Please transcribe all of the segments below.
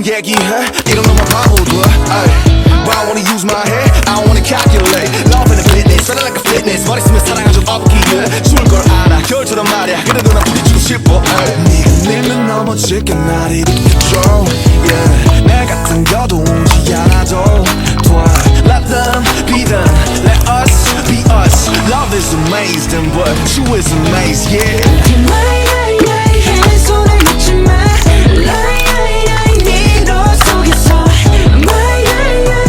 그냥 얘기해 이런 놈만 바보들 But I wanna use my head, I don't wanna calculate Love and a fitness, feeling like a fitness 머리 쓰면 사랑은 좀 없기에 추울 걸 알아 겨울처럼 말야 그래도 난 부딪히고 싶어 네가 밀면 넘어질게 날이 느껴져 yeah. 내가 당겨도 오지 않아도 돼 Let them be them, let us be us Love is amazing but you is amazing yeah 한 손을 놓지 마 네 너 속에서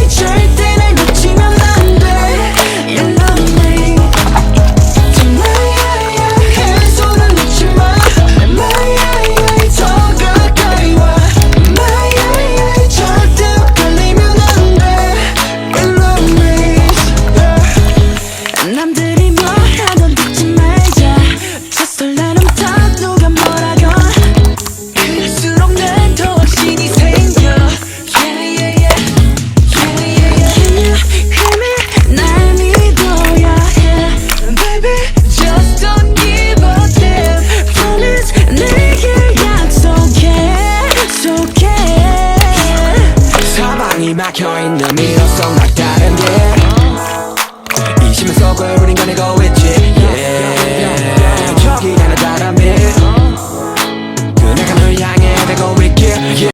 절대 날 놓치면 안 돼 You love me 한 손을 놓지 마 더 가까이 와 절대 헷갈리면 안 돼 You love me 남들이 뭐 하던 듣지 말자 Just let them talk 누가 뭐라건 그럴수록 난 더 확신이 생겨 Yeah yeah yeah Can you hear me 날 믿어야 해 Baby just don't give a damn Promise 내게 약속해 사방이 막혀있는